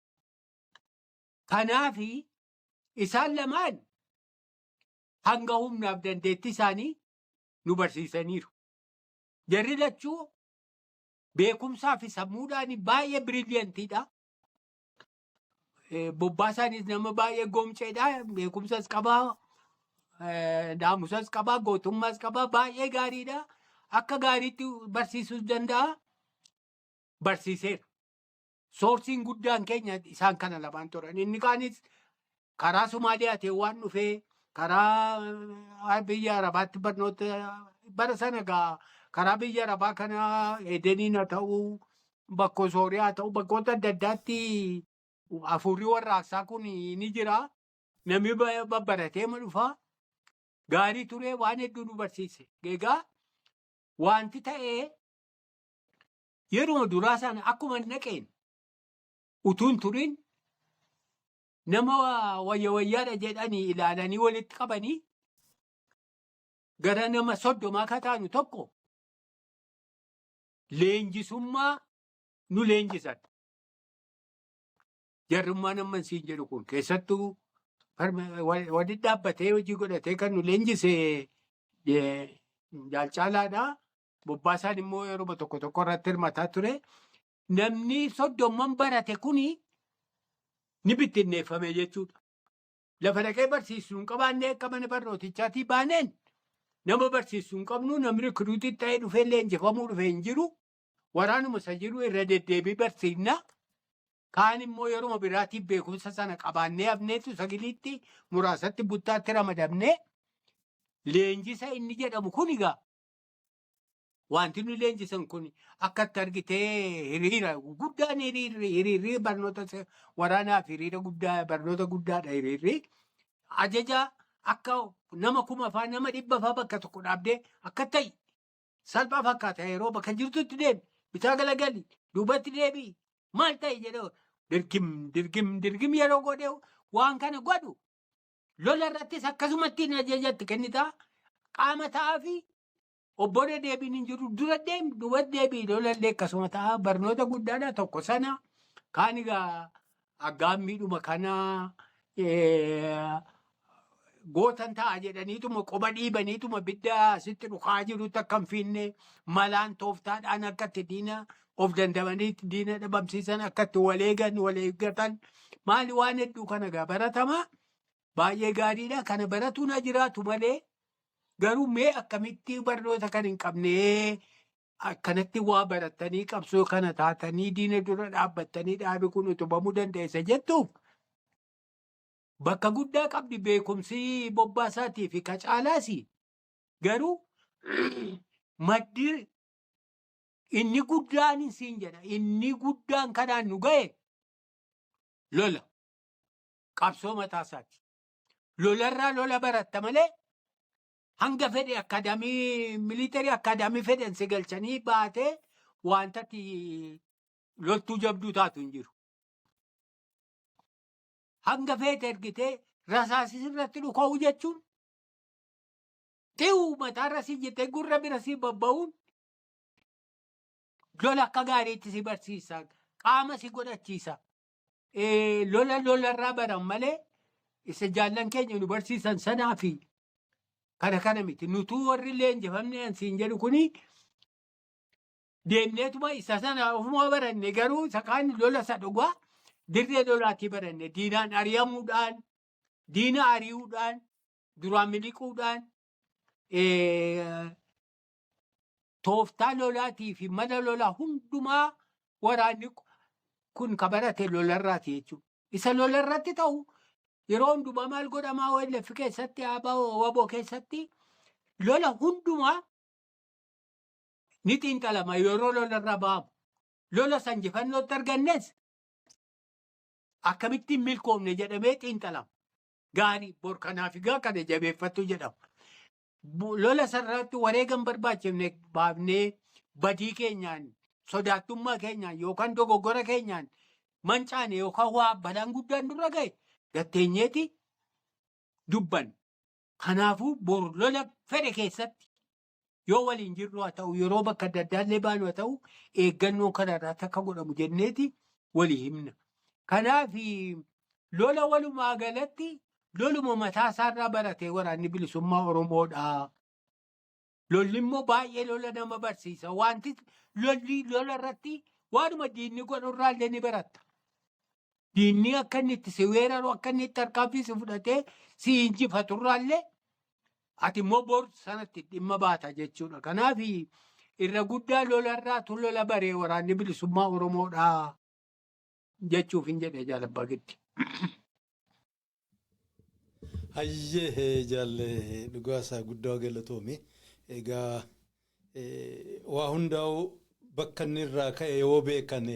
Kanaaf isaan lamaan hanga humnaaf dandeettii isaanii nu barsiisaniiru. Jarri lachuu beekumsaa fi sammuudhaan baay'ee biriiliyantiidha. Bobbaasaanis nama baay'ee goomceedha. Beekumsas qabaa, naamusas qabaa, gootummaas qabaa baay'ee gaariidha. Akka gaariitti barsiisuus danda'a. Barsiiseera. Soorsiin guddaan keenya isaan kana lamaan turan. Inni kaanis karaa Somaaliyaatee waan dhufee karaa biyya Arabaatti barnoota bara sana gaa karaa biyya Arabaa kana Edeniin haa ta'uu bakka Sooriyaa haa ta'uu bakkoota adda addaatti hafuurri warraaqsaa kun ni jira. Namni babbaratee ma dhufaa. Gaarii turee waan hedduu nu barsiise. Egaa wanti ta'ee yeroo duraa sana akkuma naqeen utuun turin nama wayyaadha jedhanii ilaalanii walitti qabanii gara nama 30 ka taanu tokko leenjisummaa nu leenjisan. jarrummaan amman siin jedhu kun keessattuu walitti dhaabbatee hojii godhatee kan nu leenjise Jaalcaalaadha. Bobbaasaan immoo yeroo tokko tokko irratti hirmataa ture. Namni 30 barate kuni ni bittinneeffame jechuudha. Lafa dhaqee barsiisuu hin qabaannee akka mana barnootichaatii baaneen nama barsiisuu hin qabnu namni rikruutii ta'ee dhufee leenjifamuu dhufee hin jiru. Waraanuma isa jiru irra deddeebii barsiifna. Kaan immoo yeroo biraatiif beekumsa sana qabaannee hafneetu sagiliitti muraasatti buttaatti ramadamnee leenjisa inni jedhamu kun egaa wanti nu leenjisan kun akkatti argitee hiriira guddaan hiriirri barnoota waraanaaf hiriira guddaa barnoota guddaadha hiriirri ajaja akka nama 1000 nama 100 bakka tokko dhaabdee akka ta'e salphaa fakkaata yeroo bakka jirtutti deemi bitaa galagali duubatti deebii maal ta'e jedhee dirgim yeroo godhe waan kana godhu lola irrattis akkasumatti ajajatti kennitaa qaama ta'aa fi obbolee deebiin hin jiru dura deemi duuba deebii lolallee akkasuma ta'a barnoota guddaadha tokko sana kaan egaa aggaammiidhuma kanaa gootan ta'a jedhaniituma qoba dhiibaniituma bidda asitti dhukaa jirutti akka hin fiinne malaan tooftaadhaan akkatti diina of dandamaniitti diina dhabamsiisan akkatti waleeggatan maali waan hedduu kana gaa baratamaa baay'ee gaariidha kana baratuun jiraatu malee garuu mee akkamitti barnoota kan hin qabne akkanatti waa baratanii qabsoo kana taatanii diina dura dhaabbattanii dhaabi kun utubamuu dandeessa jettuuf bakka guddaa qabdi beekumsi Bobbaasaatii fi Kacaalaas garuu maddi inni guddaan siin jedha inni guddaan kanaan nu ga'e lola qabsoo mataasaati lolarraa lola baratta malee hanga fedhe akkaadaamii militarii akkaadaamii fedhan si galchanii baatee wantatti loltuu jabduu taatu hin jiru. Hanga feete ergitee rasaasii irratti dhuka'uu jechuun xiqqoo mataarra si jettee gurra bira si babba'uun lola akka gaariitti si barsiisa qaama si godhachiisa. Lolarraa baran malee isa jaallan keenya nu barsiisan sanaa fi kana miti nutuu warri leenjifamne siin jedhu kuni deemneetuma isa sana ofuma baranne garuu isa kaan lola isa dhugaa dirree lolaatii baranne diinaan ari'amuudhaan diina ari'uudhaan duraan miliquudhaan tooftaa lolaatii fi mana lolaa hundumaa waraanni kun ka barate lolarraati jechuudha. Isa lolarratti ta'u yeroo hundumaa maal godhamaa wallaffi keessatti waboo keessatti lola hundumaa ni xiinxalama yeroo lolarra ba'amu. Lola san injifannootti argannes akkamittiin milkoomne jedhamee xiinxalama. Gaarii bor kanaaf egaa kana jabeeffattu jedhama. Lola sarratti wareegan barbaachifne baafnee badii keenyaan sodaattummaa keenyaan yookaan dogoggora keenyaan mancaane yookaan waa balaan guddaan dura ga'e gatteenyeeti dubban. Kanaafuu bor lola fedhe keessatti yoo waliin jirru haa ta'u yeroo bakka adda addaallee baanu haa ta'u eeggannoo kanarratti akka godhamu jenneeti walii himna. Kanaaf lola walumaa galatti loluma mataa isaarraa baratee waraanni bilisummaa Oromoodha. Lolli immoo baay'ee lola nama barsiisa. Wanti lola irratti waanuma diinni godhurraallee ni baratta. Diinni akka inni itti si weeraru akka inni itti harkaafi si fudhatee si injifaturraallee ati immoo bor sanatti dhimma baata jechuudha. Kanaaf irra guddaa lolarraatu lola baree waraanni bilisummaa Oromoodha jechuuf hin jedhe Jaalabbaa Giddi. Hayyee jaalle dhugaasaa guddaa galatoome. Egaa waa hundaa'u bakka inni irraa ka'e yoo beekan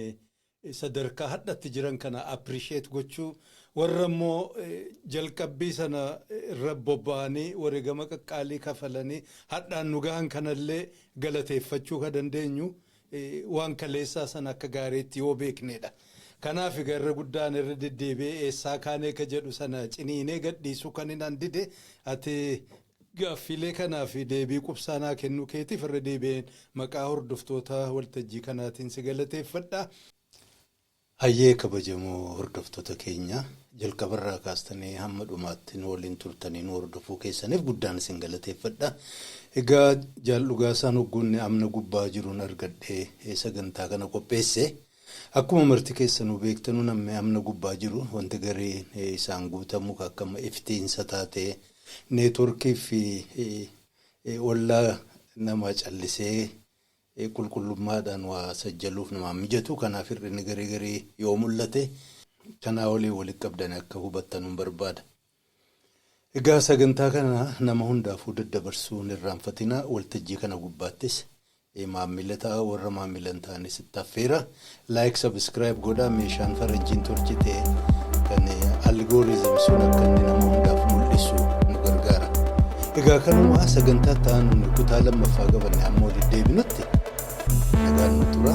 sadarkaa hadhatti jiran kana appreciate gochuu warra immoo jalqabbii sana irra bobba'anii wareegama qaqqaalii kafalanii hadhaan nu gahan kanallee galateeffachuu ka dandeenyu waan kaleessaa sana akka gaariitti yoo beeknedha. Kanaaf irra guddaan irra deddeebi'ee eessaa kaanee ka jedhu sana ciniinee gadhiisuu kan hin handide ati gaaffilee kanaaf deebii qubsaanaa kennuu keetiif irra deebi'een maqaa hordoftoota waltajjii kanaatiin si galateeffadha. Hayyee kabajamoo hordoftoota keenya jalqabarraa kaastanii hamma dhumaatti nu waliin turtanii nu hordofuu keessaniif guddaan isin galateeffadha. Egaa Jaallugaasaan hogguunni amna gubbaa jiruun argadhee sagantaa kana qopheesse. Akkuma marti keessanuu beektanuu namni amna gubbaa jiru wanti garee isaan guutamu akkama iftiinsa taatee neetworkii fi ollaa nama callisee qulqullummaadhaan waa sajjaluuf nama mijatu. Kanaaf hir'inni garii yoo mul'ate kanaa walitti qabdan akka hubattanuun barbaada. Egaa sagantaa kana nama hundaafuu daddabarsuun irraanfatina waltajjii kana gubbaattis maamila ta'a warra maamilan ta'anis itti affeera. Like subscribe godhaa meeshaan faranjiin tolchite kan algorithm sun akka inni nama hundaaf mul'isu nu gargaara. Egaa kanuma sagantaa ta'an kutaa lammaffaa qabanne amma walitti deebinutti nagaan nu tura.